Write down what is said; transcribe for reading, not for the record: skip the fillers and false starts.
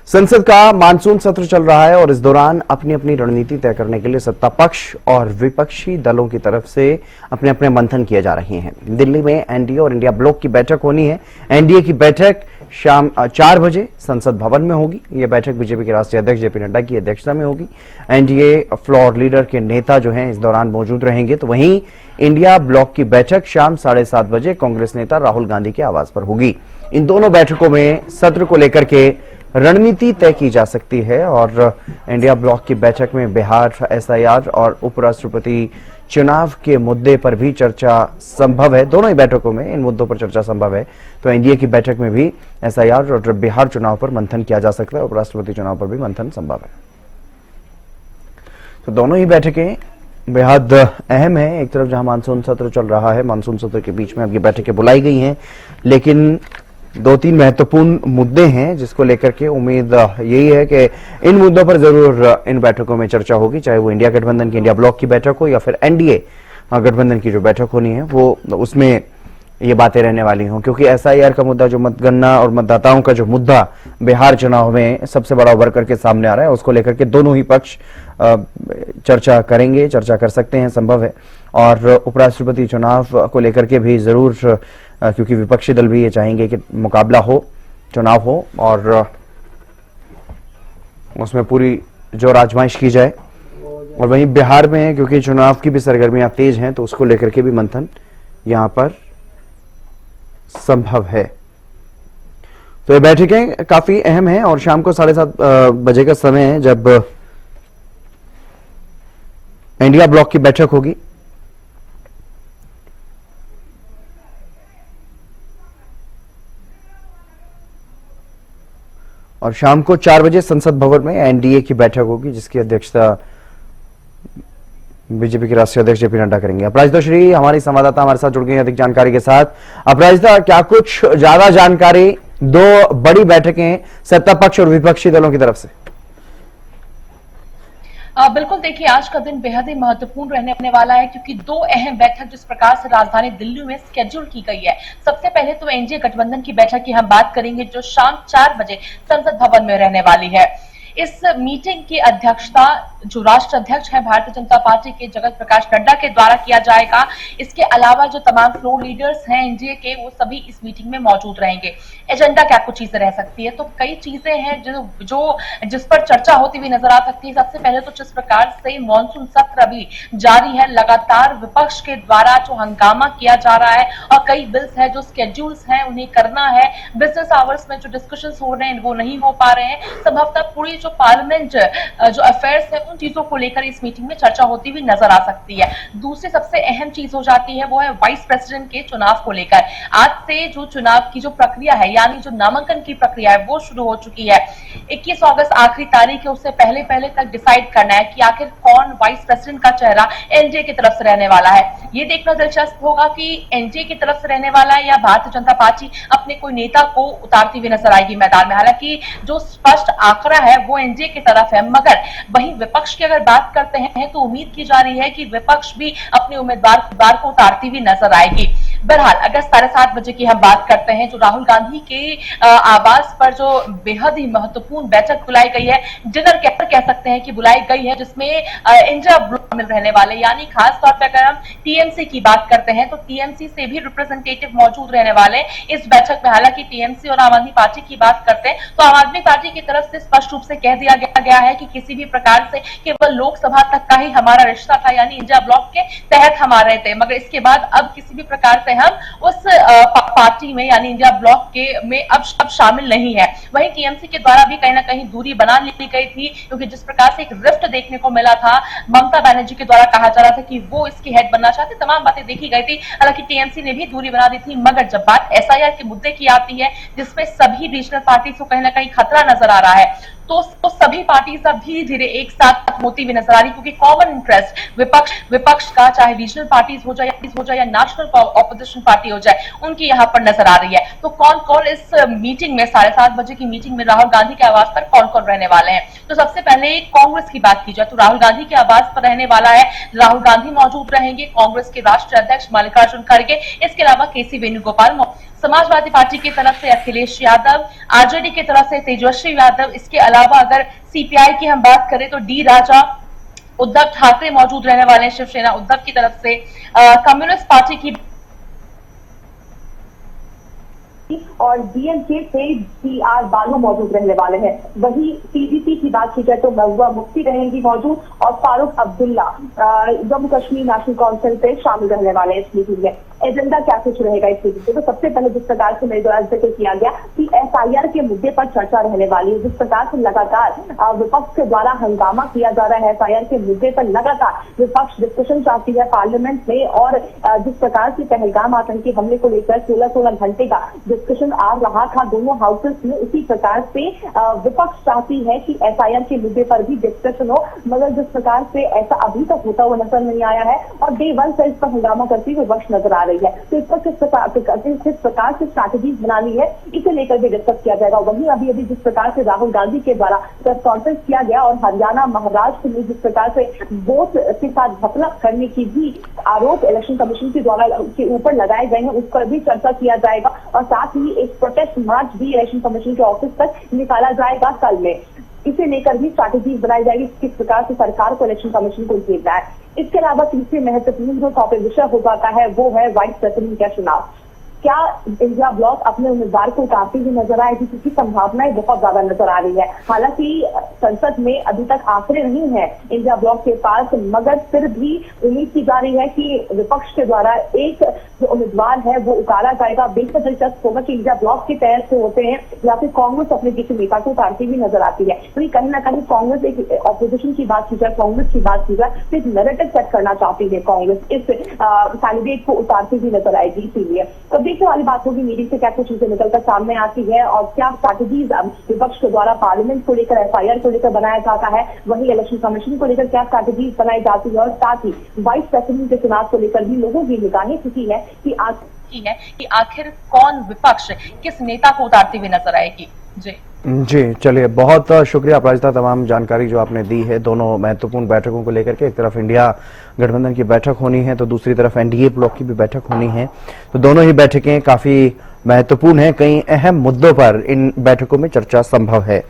संसद का मानसून सत्र चल रहा है और इस दौरान अपनी अपनी रणनीति तय करने के लिए सत्ता पक्ष और विपक्षी दलों की तरफ से अपने अपने मंथन किए जा रहे हैं। दिल्ली में एनडीए और इंडिया ब्लॉक की बैठक होनी है। एनडीए की बैठक शाम 4 बजे संसद भवन में होगी। यह बैठक बीजेपी के राष्ट्रीय अध्यक्ष जेपी नड्डा की अध्यक्षता में होगी। एनडीए फ्लोर लीडर के नेता जो हैं इस दौरान मौजूद रहेंगे। तो वहीं इंडिया ब्लॉक की बैठक शाम 7:30 बजे कांग्रेस नेता राहुल गांधी के आवास पर होगी। इन दोनों बैठकों में सत्र को लेकर के रणनीति तय की जा सकती है और इंडिया ब्लॉक की बैठक में बिहार एसआईआर और उपराष्ट्रपति चुनाव के मुद्दे पर भी चर्चा संभव है। दोनों ही बैठकों में इन मुद्दों पर चर्चा संभव है। तो एनडीए की बैठक में भी एसआईआर और बिहार चुनाव पर मंथन किया जा सकता है। उपराष्ट्रपति चुनाव पर भी मंथन संभव है। तो दोनों ही बैठकें बेहद अहम है। एक तरफ जहां मानसून सत्र चल रहा है, मानसून सत्र के बीच में अब ये बैठकें बुलाई गई हैं, लेकिन 2-3 महत्वपूर्ण मुद्दे हैं जिसको लेकर के उम्मीद यही है कि इन मुद्दों पर जरूर इन बैठकों में चर्चा होगी, चाहे वो इंडिया गठबंधन की इंडिया ब्लॉक की बैठक हो या फिर एनडीए गठबंधन की जो बैठक होनी है वो उसमें ये बातें रहने वाली हों। क्योंकि एसआईआर का मुद्दा, जो मतगणना और मतदाताओं का जो मुद्दा बिहार चुनाव में सबसे बड़ा उभर करके सामने आ रहा है, उसको लेकर के दोनों ही पक्ष चर्चा करेंगे, चर्चा कर सकते हैं, संभव है। और उपराष्ट्रपति चुनाव को लेकर के भी जरूर, क्योंकि विपक्षी दल भी ये चाहेंगे कि मुकाबला हो, चुनाव हो और उसमें पूरी जोर आजमाइश की जाए। और वहीं बिहार में क्योंकि चुनाव की भी सरगर्मियां तेज हैं, तो उसको लेकर के भी मंथन यहां पर संभव है। तो ये बैठकें काफी अहम हैं और शाम को 7:30 बजे का समय है जब इंडिया ब्लॉक की बैठक होगी। और शाम को 4 बजे संसद भवन में एनडीए की बैठक होगी जिसकी अध्यक्षता बीजेपी के राष्ट्रीय अध्यक्ष जेपी नड्डा करेंगे। अपराजिता श्री हमारी संवाददाता हमारे साथ जुड़ गई अधिक जानकारी के साथ। अपराजिता, क्या कुछ ज्यादा जानकारी, 2 बड़ी बैठकें सत्ता पक्ष और विपक्षी दलों की तरफ से? बिल्कुल, देखिए आज का दिन बेहद ही महत्वपूर्ण रहने वाला है क्योंकि 2 अहम बैठक जिस प्रकार से राजधानी दिल्ली में स्केड्यूल की गई है। सबसे पहले तो एनडीए गठबंधन की बैठक की हम बात करेंगे जो शाम 4 बजे संसद भवन में रहने वाली है। इस मीटिंग की अध्यक्षता जो राष्ट्र अध्यक्ष है भारतीय जनता पार्टी के जगत प्रकाश नड्डा के द्वारा किया जाएगा। इसके अलावा जो तमाम फ्लोर लीडर्स हैं एनडीए के, वो सभी इस मीटिंग में मौजूद रहेंगे। एजेंडा क्या कुछ चीजें रह सकती है, तो कई चीजें हैं जो जिस पर चर्चा होती हुई नजर आ सकती है। सबसे पहले तो जिस प्रकार से मानसून सत्र अभी जारी है, लगातार विपक्ष के द्वारा जो हंगामा किया जा रहा है और कई बिल्स है जो स्केड्यूल्स हैं उन्हें करना है, बिजनेस आवर्स में जो डिस्कशंस हो रहे हैं वो नहीं हो पा रहे हैं। संभवतः पूरी जो पार्लियामेंट जो अफेयर्स है उन चीजों को लेकर इस मीटिंग में चर्चा होती हुई नजर आ सकती है। दूसरी सबसे अहम चीज हो जाती है वो है वाइस प्रेसिडेंट के चुनाव को लेकर। आज से जो चुनाव की जो प्रक्रिया है, यानी जो नामांकन की प्रक्रिया है वो शुरू हो चुकी है। 21 अगस्त आखिरी तारीख है, उससे पहले तक डिसाइड करना है कि आखिर कौन वाइस प्रेसिडेंट का चेहरा एनडीए की तरफ से रहने वाला है। ये देखना दिलचस्प होगा कि एनडीए की तरफ से रहने वाला है या भारतीय जनता पार्टी अपने कोई नेता को उतारती हुई नजर आएगी मैदान में। हालांकि जो स्पष्ट आंकड़ा है वो एनडीए की तरफ है, मगर वहीं विपक्ष की अगर बात करते हैं तो उम्मीद की जा रही है कि विपक्ष भी अपने उम्मीदवार को उतारती हुई नजर आएगी। बहरहाल अगर 7:30 बजे की हम बात करते हैं, जो राहुल गांधी के आवास पर जो बेहद ही महत्वपूर्ण बैठक बुलाई गई है, डिनर कह सकते हैं कि बुलाई गई है, जिसमें इंडिया ब्लॉक में रहने वाले, यानी खास तौर पर अगर हम टीएमसी की बात करते हैं तो टीएमसी से भी रिप्रेजेंटेटिव मौजूद रहने वाले इस बैठक में। हालांकि टीएमसी और आम आदमी पार्टी की बात करते हैं तो आम आदमी पार्टी की तरफ से स्पष्ट रूप से कह दिया गया है कि किसी भी प्रकार से केवल लोकसभा तक का ही हमारा रिश्ता था, यानी इंडिया ब्लॉक के तहत हम आ रहे थे, मगर इसके बाद अब किसी भी प्रकार से हम उस पार्टी में यानी इंडिया ब्लॉक के में अब शामिल नहीं है। वहीं टीएमसी के द्वारा भी कहीं ना कहीं दूरी बना ली गई थी, क्योंकि जिस प्रकार से एक रिफ्ट देखने को मिला था, ममता बनर्जी के द्वारा कहा जा रहा था कि वो इसकी हेड बनना चाहते, तमाम बातें देखी गई थी। हालांकि टीएमसी ने भी दूरी बना दी थी, मगर जब बात एसआईआर के मुद्दे की आती है जिसमें सभी रीजनल पार्टी को कहीं ना कहीं खतरा नजर आ रहा है, तो सभी पार्टी अब धीरे धीरे एक साथ होती हुई नजर आ रही, क्योंकि कॉमन इंटरेस्ट विपक्ष का, चाहे रीजनल पार्टीज हो जाए या नेशनल ऑपोजिशन पार्टी हो जाए, उनकी यहाँ पर नजर आ रही है। तो कौन इस मीटिंग में 7:30 बजे की मीटिंग में राहुल गांधी के आवास पर कौन रहने वाले हैं, तो सबसे पहले कांग्रेस की बात की जाए तो राहुल गांधी के आवास पर रहने वाला है, राहुल गांधी मौजूद रहेंगे, कांग्रेस के राष्ट्रीय अध्यक्ष मल्लिकार्जुन खड़गे, इसके अलावा केसी वेणुगोपाल समाजवादी पार्टी की तरफ से अखिलेश यादव, आरजेडी की तरफ से तेजस्वी यादव, इसके अलावा अगर सीपीआई की हम बात करें तो डी राजा, उद्धव ठाकरे मौजूद रहने वाले हैं शिवसेना उद्धव की तरफ से, कम्युनिस्ट पार्टी की और डीएमके से टी.आर. बालू मौजूद रहने वाले हैं। वहीं टीडीपी की बात की जाए तो महबूबा मुफ्ती रहेंगी मौजूद और फारूक अब्दुल्ला जम्मू कश्मीर नेशनल काउंसिल पे शामिल रहने वाले हैं इस मीटिंग में। एजेंडा क्या कुछ रहेगा इस मीटिंग में, तो सबसे पहले जिस प्रकार से मेरे द्वारा जिक्र किया गया कि एफआईआर के मुद्दे पर चर्चा रहने वाली है। जिस प्रकार से लगातार विपक्ष के द्वारा हंगामा किया जा रहा है एफआईआर के मुद्दे पर, लगातार विपक्ष डिस्कशन चाहती है पार्लियामेंट में, और जिस प्रकार से पहलगाम आतंकी हमले को लेकर 16 घंटे का डिस्कशन आ रहा था दोनों हाउसेस में, उसी प्रकार से विपक्ष चाहती है कि एफआईआर के मुद्दे पर भी डिस्कशन हो, मगर जिस प्रकार से ऐसा अभी तक होता हुआ नजर नहीं आया है और डे 1 से इस पर हंगामा करती हुई विपक्ष नजर आ रही है। तो इस पर किस प्रकार से स्ट्रैटेजीज बनानी है, इसे लेकर भी डिस्कस किया जाएगा। वहीं अभी जिस प्रकार से राहुल गांधी के द्वारा प्रेस कॉन्फ्रेंस किया गया और हरियाणा महाराष्ट्र में जिस प्रकार से वोट के साथ घपला करने की भी आरोप इलेक्शन कमीशन के द्वारा के ऊपर लगाए गए हैं, उस पर भी चर्चा किया जाएगा और साथ ही एक प्रोटेस्ट मार्च भी इलेक्शन कमीशन के ऑफिस तक निकाला जाएगा कल में। इसे लेकर भी स्ट्रैटेजी बनाई जाएगी किस प्रकार से सरकार को इलेक्शन कमीशन को घेरना है। इसके अलावा तीसरे महत्वपूर्ण जो टॉपिक विषय हो जाता है वो है वाइस प्रेसिडेंट का चुनाव। क्या इंडिया ब्लॉक अपने उम्मीदवार को उतारती हुई नजर आएगी, क्योंकि संभावनाएं बहुत ज्यादा नजर आ रही है। हालांकि संसद में अभी तक आंकड़े नहीं है इंडिया ब्लॉक के पास, मगर फिर भी उम्मीद की जा रही है कि विपक्ष के द्वारा एक जो उम्मीदवार है वो उतारा जाएगा। बेहद दिलचस्प होगा कि इंडिया ब्लॉक के तहत से होते हैं या फिर कांग्रेस अपने किसी नेता को उतारती हुई नजर आती है। तो कहीं ना कहीं कांग्रेस एक ऑपोजिशन की बात की जाए, कांग्रेस की बात की जाए तो एक नैरेटिव सेट करना चाहती है कांग्रेस, इस कैंडिडेट को उतारती हुई नजर आएगी। इसीलिए तो देखने वाली बात होगी मीटिंग से क्या कुछ चीजें निकलकर सामने आती है और क्या स्ट्रैटेजीज विपक्ष के द्वारा पार्लियामेंट को लेकर, एफआईआर को लेकर बनाया जाता है, वहीं इलेक्शन कमीशन को लेकर क्या स्ट्रैटेजीज बनाई जाती है और साथ ही वाइस प्रेसिडेंट के चुनाव को लेकर भी लोगों की निगाहें टिकी है कि आखिर कौन विपक्ष किस नेता को उतारती हुई नजर आएगी। जी चलिए, बहुत शुक्रिया अपराजिता, तमाम जानकारी जो आपने दी है दोनों महत्वपूर्ण बैठकों को लेकर के। एक तरफ इंडिया गठबंधन की बैठक होनी है तो दूसरी तरफ एनडीए ब्लॉक की भी बैठक होनी है, तो दोनों ही बैठकें काफी महत्वपूर्ण हैं। कई अहम मुद्दों पर इन बैठकों में चर्चा संभव है।